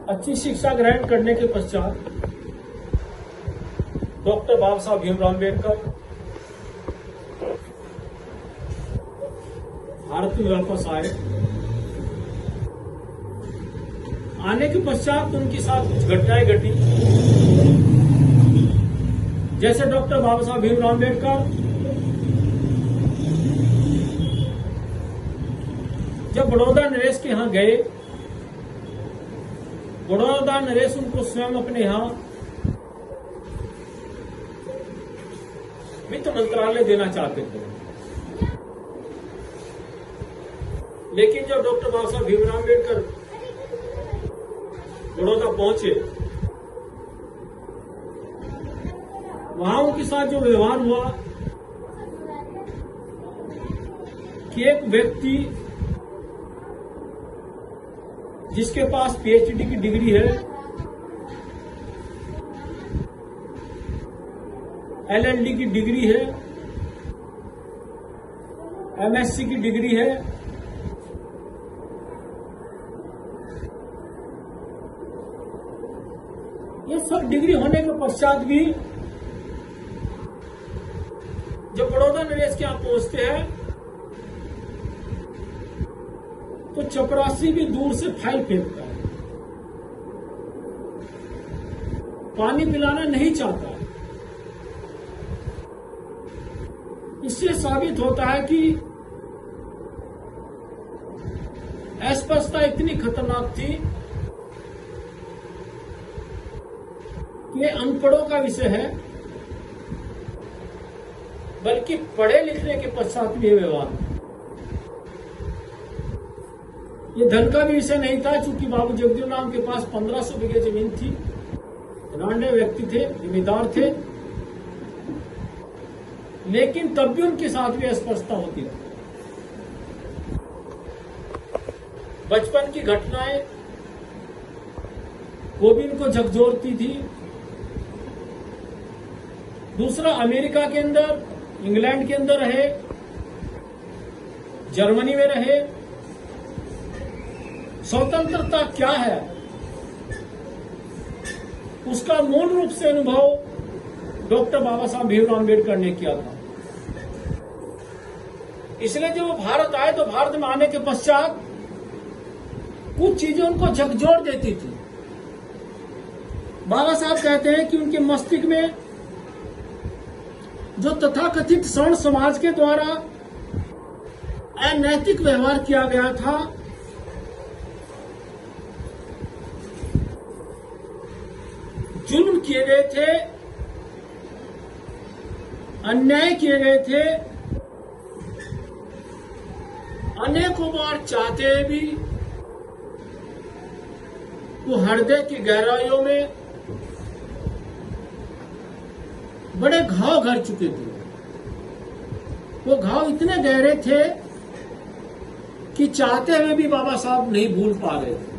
अच्छी शिक्षा ग्रहण करने के पश्चात डॉक्टर बाबा साहब भीमराव अम्बेडकर भारत में वापस आए। आने के पश्चात उनके साथ कुछ घटनाएं घटी। जैसे डॉक्टर बाबा साहब भीमराव अम्बेडकर जब बड़ौदा नरेश के यहां गए, बड़ौदा नरेश उनको स्वयं अपने यहां वित्त मंत्रालय देना चाहते थे, लेकिन जब डॉक्टर बाबा साहब भीमराव अम्बेडकर बड़ौदा पहुंचे, वहां उनके साथ जो व्यवहार हुआ कि एक व्यक्ति जिसके पास पीएचडी की डिग्री है, एलएलडी की डिग्री है, एमएससी की डिग्री है, ये सब डिग्री होने के पश्चात भी जब बड़ौदा नरेश के यहां पहुंचते हैं तो चपरासी भी दूर से फाइल फेंकता है, पानी पिलाना नहीं चाहता है। इससे साबित होता है कि अस्पृश्यता इतनी खतरनाक थी कि ये अनपढ़ों का विषय है, बल्कि पढ़े लिखने के पश्चात भी व्यवहार। ये धन का भी विषय नहीं था, चूंकि बाबू जगदेव राम के पास 1500 बीघे जमीन थी, धनाढ्य व्यक्ति थे, जिम्मेदार थे, लेकिन तब भी उनके साथ भी अस्पृश्यता होती थी। बचपन की घटनाएं वो भी इनको झकझोरती थी। दूसरा, अमेरिका के अंदर, इंग्लैंड के अंदर रहे, जर्मनी में रहे, स्वतंत्रता क्या है उसका मूल रूप से अनुभव डॉक्टर बाबा साहब भीमराव अम्बेडकर ने किया था। इसलिए जब वो भारत आए तो भारत में आने के पश्चात कुछ चीजें उनको झकझोर देती थी। बाबा साहब कहते हैं कि उनके मस्तिष्क में जो तथाकथित सवर्ण समाज के द्वारा अनैतिक व्यवहार किया गया था, जुल्म किए गए थे, अन्याय किए गए थे, अनेकों बार चाहते भी वो हृदय की गहराइयों में बड़े घाव घर चुके थे। वो घाव इतने गहरे थे कि चाहते हुए भी बाबा साहब नहीं भूल पा रहे थे।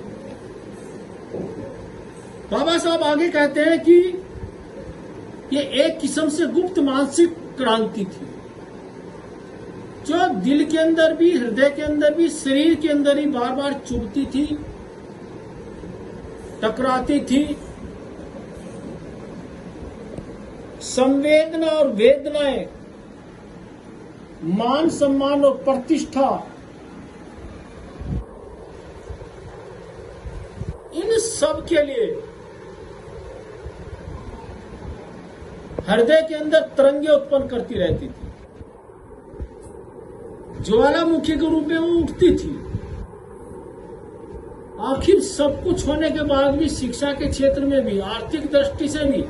बाबा साहब आगे कहते हैं कि ये एक किस्म से गुप्त मानसिक क्रांति थी, जो दिल के अंदर भी, हृदय के अंदर भी, शरीर के अंदर ही बार बार चुभती थी, टकराती थी। संवेदना और वेदनाएं, मान सम्मान और प्रतिष्ठा, इन सब के लिए हृदय के अंदर तरंगे उत्पन्न करती रहती थी, ज्वालामुखी के रूप में वो उठती थी। आखिर सब कुछ होने के बाद भी शिक्षा के क्षेत्र में भी, आर्थिक दृष्टि से भी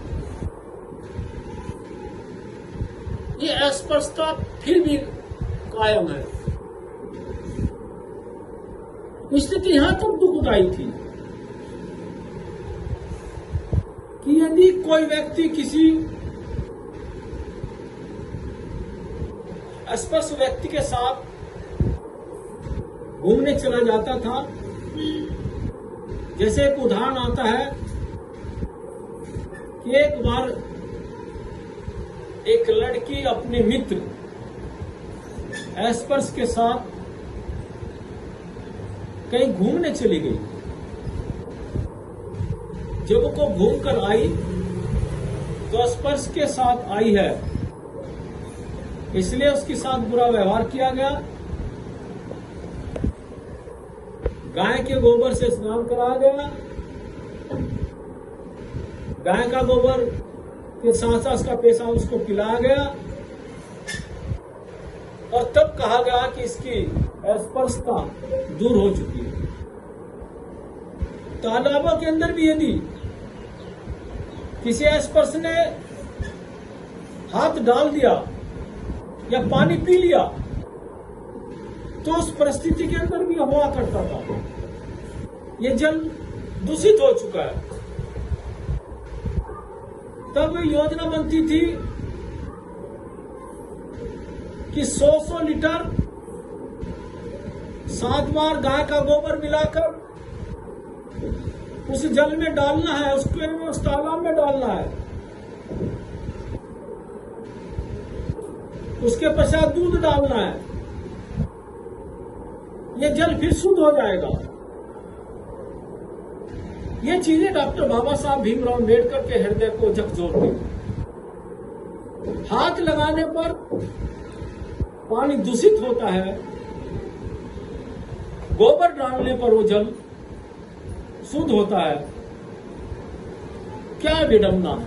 ये अस्पृश्यता फिर भी कायम है। स्थिति यहां तक दुखदायी थी कि यदि कोई व्यक्ति किसी अस्पृश्य व्यक्ति के साथ घूमने चला जाता था, जैसे एक उदाहरण आता है कि एक बार एक लड़की अपने मित्र अस्पृश्य के साथ कहीं घूमने चली गई। जब वो घूम कर आई तो स्पर्श के साथ आई है, इसलिए उसके साथ बुरा व्यवहार किया गया। गाय के गोबर से स्नान कराया गया, गाय का गोबर के साथ साथ उसका पेशाब उसको पिलाया गया, और तब कहा गया कि इसकी अस्पृश्यता दूर हो चुकी है। तालाबों के अंदर भी यदि किसी अस्पृश्य ने हाथ डाल दिया या पानी पी लिया तो उस परिस्थिति के अंदर भी हुआ करता था, ये जल दूषित हो चुका है। तब योजना बनती थी कि 100 लीटर 7 बार गाय का गोबर मिलाकर उस जल में डालना है, उस तालाब में डालना है। उसके पश्चात दूध डालना है, ये जल फिर शुद्ध हो जाएगा। ये चीजें डॉक्टर बाबा साहब भीमराव अम्बेडकर के हृदय को झकझोरती। हाथ लगाने पर पानी दूषित होता है, गोबर डालने पर वो जल शुद्ध होता है। क्या विडंबना है।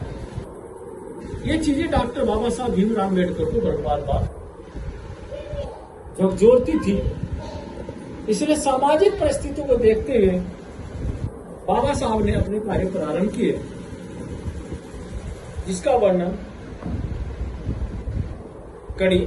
ये चीजें डॉक्टर बाबा साहब भीमराव अम्बेडकर को बार बार झकझोरती थी। इसलिए सामाजिक परिस्थितियों को देखते हुए बाबा साहब ने अपने कार्य प्रारंभ किए, जिसका वर्णन कड़ी